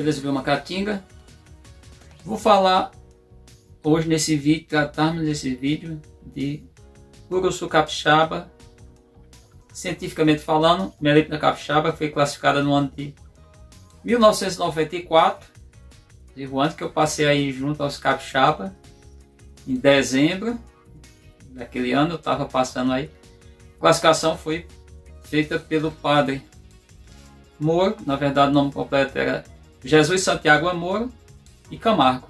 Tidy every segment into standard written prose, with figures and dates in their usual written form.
abelhas Bioma-Caatinga. Vou falar hoje nesse vídeo, tratarmos nesse vídeo de curuçu capixaba. Cientificamente falando, Melipona capixaba foi classificada no ano de 1994, o ano que eu passei aí junto aos capixaba, em dezembro daquele ano eu estava passando aí. A classificação foi feita pelo padre Moro, na verdade o nome completo era Jesus Santiago Amoro e Camargo.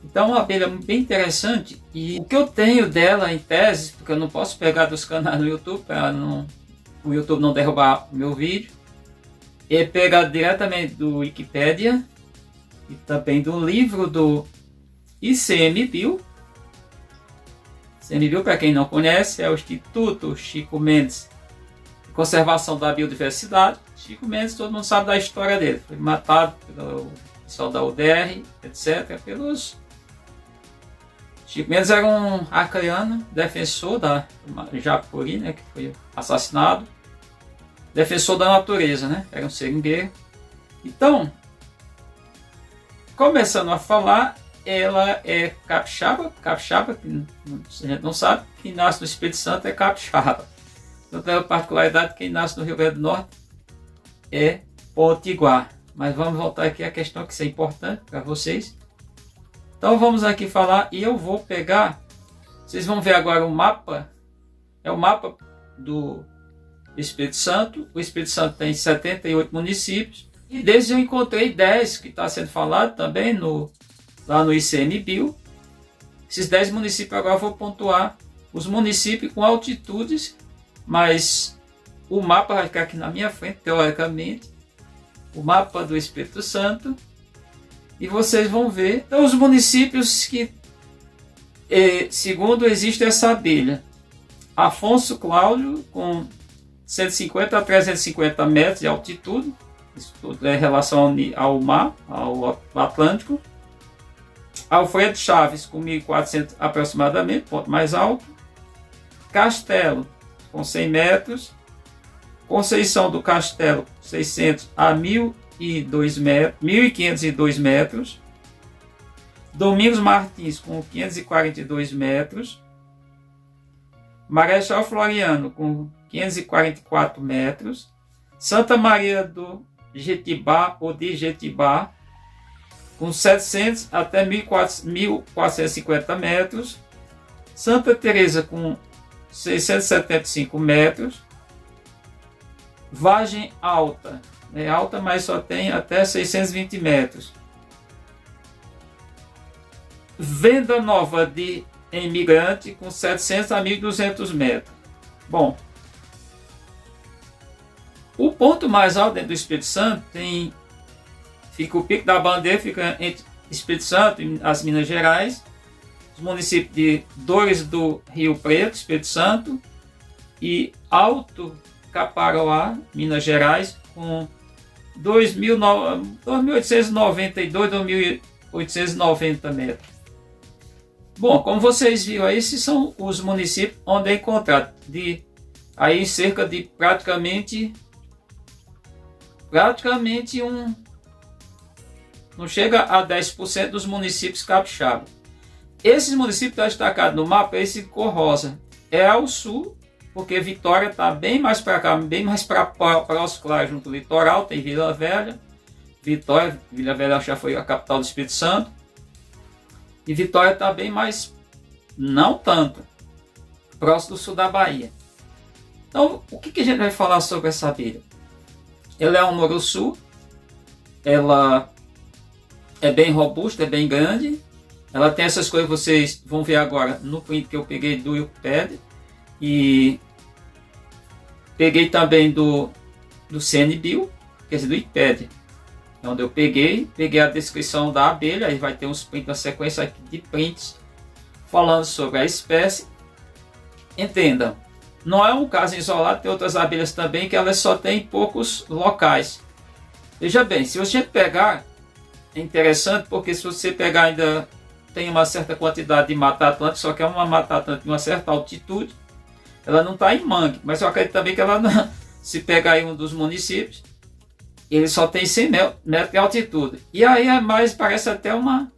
Então, uma abelha bem interessante, e o que eu tenho dela em tese, porque eu não posso pegar dos canais no YouTube para o YouTube não derrubar o meu vídeo, é pegar diretamente do Wikipedia e também do livro do ICMBio. ICMBio, para quem não conhece, é o Instituto Chico Mendes de Conservação da Biodiversidade. Chico Mendes, todo mundo sabe da história dele, foi matado pelo pessoal da UDR, etc. Chico Mendes era um acreano, defensor da Japuri, né, que foi assassinado, defensor da natureza, né, era um seringueiro. Então, começando a falar, ela é capixaba, que a gente não sabe, quem nasce no Espírito Santo é capixaba. Então tem a particularidade, quem nasce no Rio Grande do Norte é potiguar. Mas vamos voltar aqui à questão que isso é importante para vocês. Então vamos aqui falar e eu vou pegar, vocês vão ver agora o mapa, é o mapa do Espírito Santo. O Espírito Santo tem 78 municípios e desde eu encontrei 10 que está sendo falado também lá no ICMBio. Esses 10 municípios agora eu vou pontuar os municípios com altitudes, mas o mapa vai ficar aqui na minha frente, teoricamente, o mapa do Espírito Santo. E vocês vão ver então, os municípios que, segundo existe essa abelha. Afonso Cláudio, com 150 a 350 metros de altitude. Isso tudo é em relação ao mar, ao Atlântico. Alfredo Chaves, com 1.400 aproximadamente, ponto mais alto. Castelo, com 100 metros. Conceição do Castelo, 600 a 1.502 metros. Domingos Martins, com 542 metros. Marechal Floriano, com 544 metros. Santa Maria do Jetibá, ou de Jetibá, com 700 até 1.450 metros. Santa Teresa, com 675 metros. Vargem Alta, é alta, mas só tem até 620 metros. Venda Nova de Imigrante, com 700 a 1.200 metros. Bom, o ponto mais alto dentro do Espírito Santo fica o Pico da Bandeira, fica entre Espírito Santo e as Minas Gerais, os municípios de Dores do Rio Preto, Espírito Santo, e Alto Caparoá, Minas Gerais, com 2.892, 2.890 metros. Bom, como vocês viram, esses são os municípios onde é encontrado aí cerca de praticamente não chega a 10% dos municípios capixaba. Esses municípios estão destacados no mapa, esse cor rosa é ao sul, porque Vitória está bem mais para cá, bem mais para próximo, claro, junto ao litoral, tem Vila Velha. Vila Velha já foi a capital do Espírito Santo. E Vitória está bem mais, não tanto, próximo do sul da Bahia. Então, o que a gente vai falar sobre essa abelha? Ela é um moruçu, ela é bem robusta, é bem grande. Ela tem essas coisas que vocês vão ver agora no print que eu peguei do Wikipedia. E peguei também do CNBio, quer dizer, do Wikipedia, onde eu peguei a descrição da abelha, aí vai ter uns prints, uma sequência aqui de prints falando sobre a espécie. Entendam, não é um caso isolado, tem outras abelhas também que elas só têm poucos locais. Veja bem, se você pegar, é interessante porque se você pegar ainda tem uma certa quantidade de Mata Atlântica, só que é uma Mata Atlântica de uma certa altitude. Ela não está em mangue, mas eu acredito também que ela não, se pegar aí um dos municípios, ele só tem 100 metros de altitude. E aí é mais, parece até uma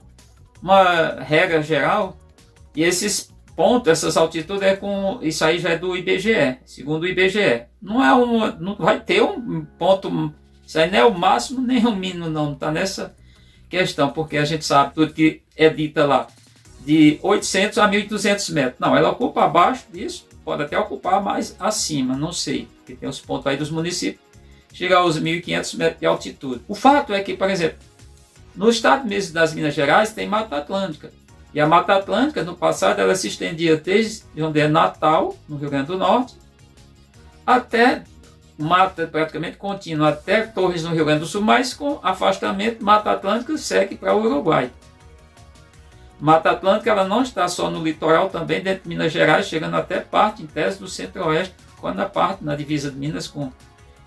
regra geral. E esses pontos, essas altitudes, isso aí já é do IBGE, segundo o IBGE. Não vai ter um ponto, isso aí não é o máximo nem o mínimo, não está nessa questão, porque a gente sabe tudo que é dita lá, de 800 a 1.200 metros. Não, ela ocupa abaixo disso, pode até ocupar mais acima, não sei, porque tem os pontos aí dos municípios, chega aos 1.500 metros de altitude. O fato é que, por exemplo, no estado mesmo das Minas Gerais tem Mata Atlântica. E a Mata Atlântica, no passado, ela se estendia desde onde é Natal, no Rio Grande do Norte, até mata praticamente contínua, até Torres, no Rio Grande do Sul, mas com afastamento, Mata Atlântica segue para o Uruguai. Mata Atlântica ela não está só no litoral, também dentro de Minas Gerais, chegando até parte, em tese, do centro-oeste, quando a parte, na divisa de Minas com o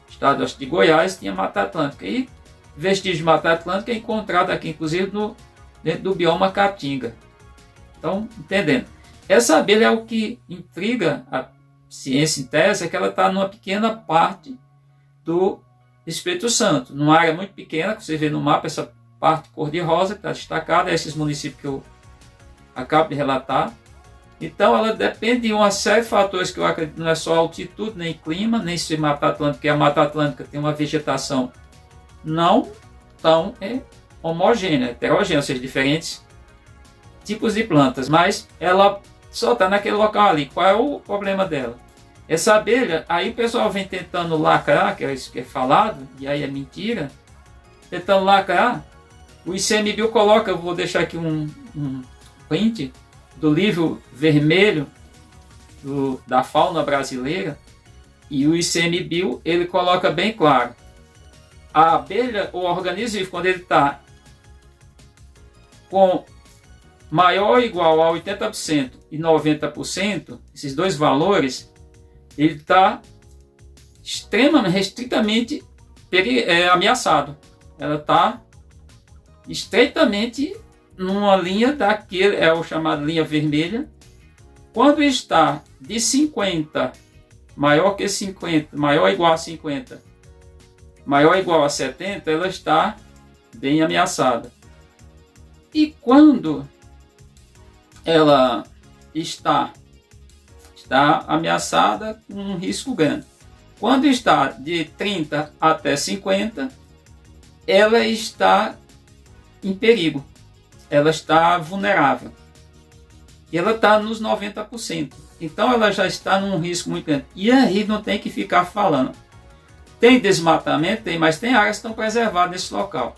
estado de Goiás, tinha Mata Atlântica. E vestígio de Mata Atlântica é encontrado aqui, inclusive, dentro do bioma Caatinga. Então, entendendo. Essa abelha é o que intriga a ciência em tese, é que ela está numa pequena parte do Espírito Santo, numa área muito pequena, que você vê no mapa, essa parte cor-de-rosa que está destacada, esses municípios que eu acabo de relatar. Então, ela depende de uma série de fatores que eu acredito que não é só altitude, nem clima, nem se Mata Atlântica, porque a Mata Atlântica tem uma vegetação não tão homogênea, heterogênea, ou seja, diferentes tipos de plantas, mas ela só está naquele local ali. Qual é o problema dela? Essa abelha, aí o pessoal vem tentando lacrar, que é isso que é falado, e aí é mentira, tentando lacrar. O ICMBio coloca, eu vou deixar aqui um print do livro vermelho da fauna brasileira, e o ICMBio ele coloca bem claro, a abelha, o organismo vivo, quando ele está com maior ou igual a 80% e 90%, esses dois valores, ele está extremamente, restritamente ameaçado. Ela está estreitamente numa linha daquele, é o chamado linha vermelha. Quando está de 50, maior que 50, maior ou igual a 50, maior ou igual a 70, ela está bem ameaçada. E quando ela está ameaçada com um risco grande. Quando está de 30 até 50, ela está em perigo, ela está vulnerável. E ela está nos 90%. Então ela já está num risco muito grande. E aí não tem que ficar falando. Tem desmatamento? Tem, mas tem áreas que estão preservadas nesse local.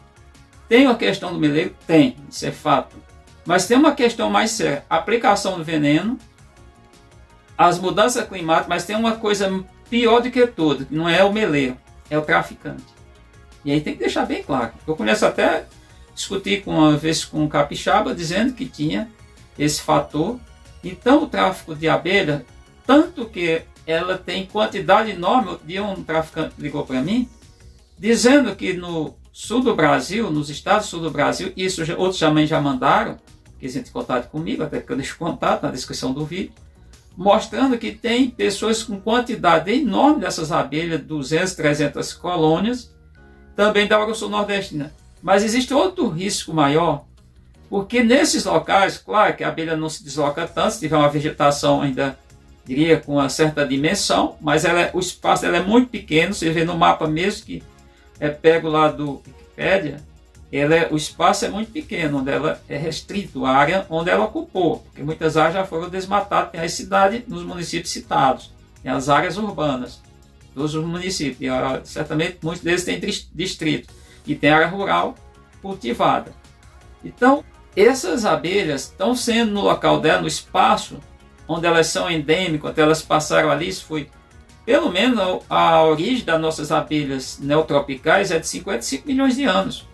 Tem a questão do meleiro? Tem, isso é fato. Mas tem uma questão mais séria, a aplicação do veneno, as mudanças climáticas, mas tem uma coisa pior do que tudo, que não é o meleiro, é o traficante. E aí tem que deixar bem claro. Eu conheço até, discuti uma vez com um capixaba, dizendo que tinha esse fator. Então o tráfico de abelha, tanto que ela tem quantidade enorme. Outro dia um traficante ligou para mim, dizendo que no sul do Brasil, nos estados do sul do Brasil, isso outros também já mandaram, que eles entram em contato comigo, até que eu deixo contato na descrição do vídeo, mostrando que tem pessoas com quantidade enorme dessas abelhas, 200, 300 colônias, também da Sul Nordestina. Mas existe outro risco maior, porque nesses locais, claro que a abelha não se desloca tanto, se tiver uma vegetação ainda, diria, com uma certa dimensão, mas o espaço dela é muito pequeno, você vê no mapa mesmo que pego lá do Wikipedia, o espaço é muito pequeno, onde ela é restrito, a área onde ela ocupou, porque muitas áreas já foram desmatadas, tem as cidades nos municípios citados, tem as áreas urbanas dos municípios, e, certamente muitos deles têm distrito, e tem área rural cultivada. Então, essas abelhas estão sendo no local dela, no espaço onde elas são endêmicas, onde elas passaram ali, isso foi, pelo menos a origem das nossas abelhas neotropicais é de 55 milhões de anos.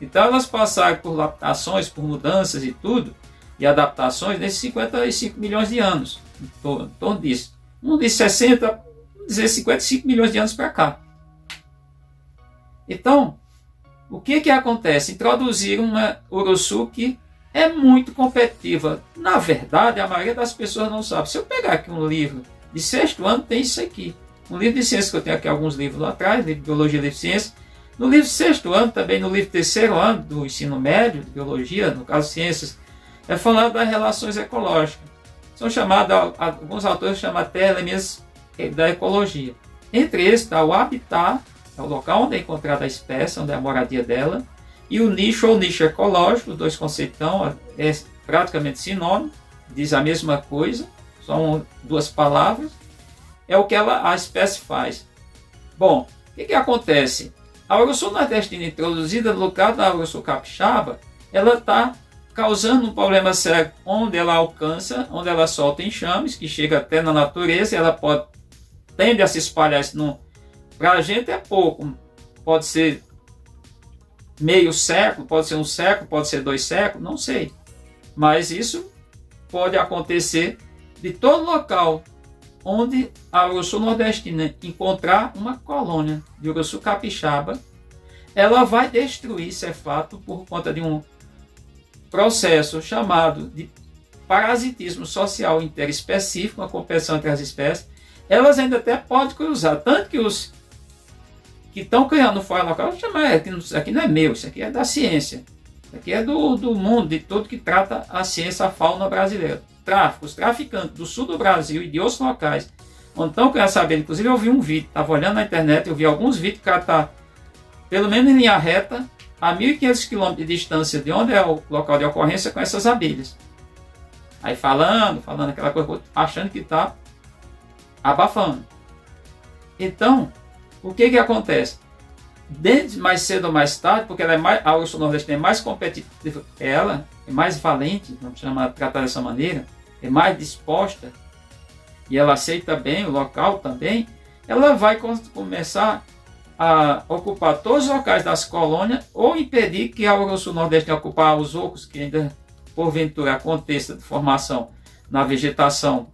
Então elas passaram por adaptações, por mudanças e tudo, e adaptações nesses 55 milhões de anos, em torno disso. Um de 60, vamos dizer 55 milhões de anos para cá. Então, o que acontece? Introduziram uma uruçu que é muito competitiva. Na verdade, a maioria das pessoas não sabe. Se eu pegar aqui um livro de 6º ano, tem isso aqui. Um livro de ciência, que eu tenho aqui alguns livros lá atrás, livro de biologia e ciência, No livro sexto ano, também no livro terceiro ano do ensino médio, de biologia, no caso ciências, é falado das relações ecológicas. São chamadas, alguns autores chamam até elementos da ecologia. Entre esses está o habitat, é o local onde é encontrada a espécie, onde é a moradia dela, e o nicho ou nicho ecológico, os dois conceitos é praticamente sinônimo, diz a mesma coisa, são duas palavras, é o que a espécie faz. Bom, o que acontece? A Uruçu nordestina introduzida no lugar da Uruçu capixaba, ela está causando um problema sério onde ela alcança, onde ela solta enxames, que chega até na natureza, e ela tende a se espalhar. Para a gente é pouco, pode ser meio século, pode ser um século, pode ser 2 séculos, não sei. Mas isso pode acontecer de todo local onde a Uruçu nordestina encontrar uma colônia de Uruçu capixaba, ela vai destruir, isso é fato, por conta de um processo chamado de parasitismo social interespecífico, uma competição entre as espécies. Elas ainda até podem cruzar, tanto que os que estão criando fora local, isso aqui não é meu, isso aqui é da ciência, isso aqui é do mundo, de tudo que trata a ciência, a fauna brasileira. Os traficantes do sul do Brasil e de outros locais, onde estão querendo saber, inclusive eu vi um vídeo, estava olhando na internet, eu vi alguns vídeos que o cara está, pelo menos em linha reta, a 1.500 km de distância de onde é o local de ocorrência com essas abelhas. Aí falando aquela coisa, achando que está abafando. Então, o que acontece? Desde mais cedo ou mais tarde, porque a Uruçu nordestina é mais competitiva que ela, é mais valente, vamos chamar de tratar dessa maneira, é mais disposta, e ela aceita bem o local também, ela vai começar a ocupar todos os locais das colônias, ou impedir que a Uruçu nordestina ocupar os outros que ainda, porventura, aconteça de formação na vegetação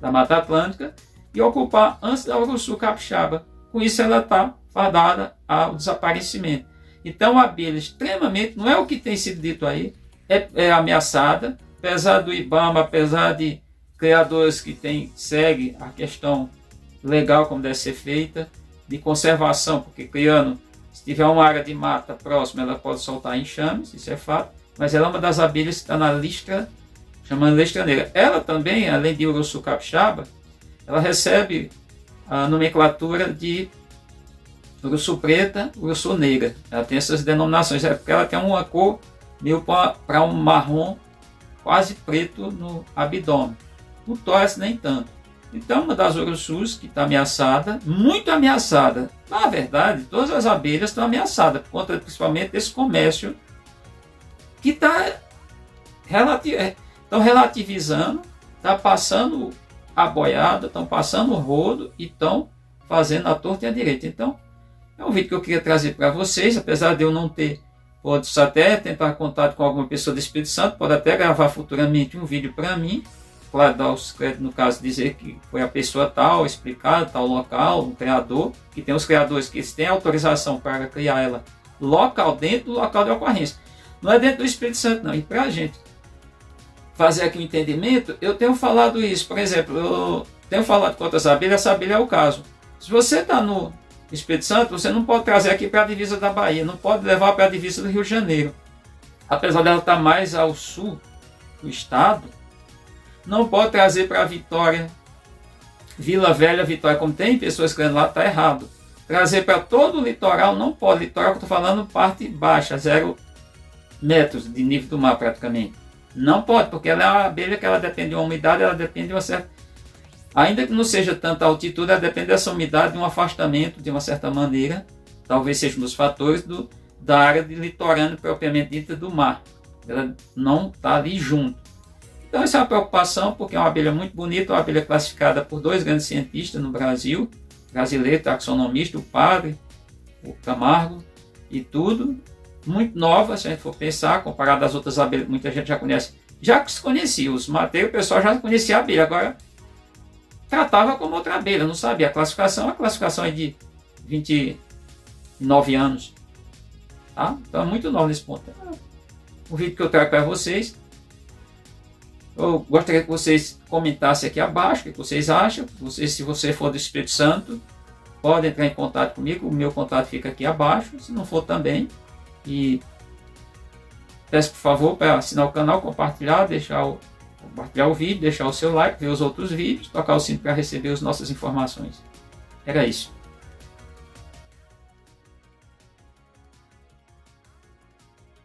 da Mata Atlântica, e ocupar antes da Uruçu capixaba. Com isso ela está fadada ao desaparecimento. Então a abelha extremamente, não é o que tem sido dito aí, é ameaçada, apesar do IBAMA, apesar de criadores que seguem a questão legal como deve ser feita, de conservação, porque criando, se tiver uma área de mata próxima, ela pode soltar enxames, isso é fato, mas ela é uma das abelhas que está na lista, chamando listra negra. Ela também, além de Uruçu capixaba, ela recebe a nomenclatura de Uruçu preta, Uruçu negra. Ela tem essas denominações, porque ela tem uma cor meio para um marrom quase preto no abdômen. O tórax nem tanto. Então, uma das Uruçus que está ameaçada, muito ameaçada. Na verdade, todas as abelhas estão ameaçadas, por conta principalmente desse comércio que está relativizando, está passando a boiada, estão passando o rodo e estão fazendo a torta e a direita. Então, é um vídeo que eu queria trazer para vocês, apesar de eu não ter, pode até tentar contato com alguma pessoa do Espírito Santo, pode até gravar futuramente um vídeo para mim, claro, dar os créditos, no caso, dizer que foi a pessoa tal, explicar tal local, o criador, que tem os criadores que têm autorização para criar ela local, dentro do local de ocorrência. Não é dentro do Espírito Santo, não. E para a gente fazer aqui um entendimento, eu tenho falado isso. Por exemplo, eu tenho falado com outras abelhas, essa abelha é o caso. Se você está no Espírito Santo, você não pode trazer aqui para a divisa da Bahia, não pode levar para a divisa do Rio de Janeiro. Apesar dela estar mais ao sul do estado, não pode trazer para Vitória, Vila Velha, Vitória, como tem pessoas querendo lá, está errado. Trazer para todo o litoral, não pode. Litoral que eu estou falando, parte baixa, 0 metros de nível do mar praticamente. Não pode, porque ela é uma abelha que ela depende de uma umidade, ela depende de uma certa... Ainda que não seja tanta altitude, ela depende dessa umidade, de um afastamento, de uma certa maneira, talvez seja um dos fatores da área de litorânea propriamente dita do mar. Ela não está ali junto. Então essa é uma preocupação, porque é uma abelha muito bonita, uma abelha classificada por 2 grandes cientistas no Brasil, brasileiro, taxonomista, o Padre, o Camargo e tudo. Muito nova, se a gente for pensar, comparado às outras abelhas que muita gente já conhece. Já se conhecia, os mateiros, o pessoal já conhecia a abelha, agora tratava como outra abelha, não sabia. A classificação é de 29 anos. Tá? Então é muito novo nesse ponto. O vídeo que eu trago para vocês, eu gostaria que vocês comentassem aqui abaixo o que vocês acham. Se você for do Espírito Santo, podem entrar em contato comigo, o meu contato fica aqui abaixo, se não for também. E peço por favor para assinar o canal, compartilhar o vídeo, deixar o seu like, ver os outros vídeos, tocar o sino para receber as nossas informações. Era isso.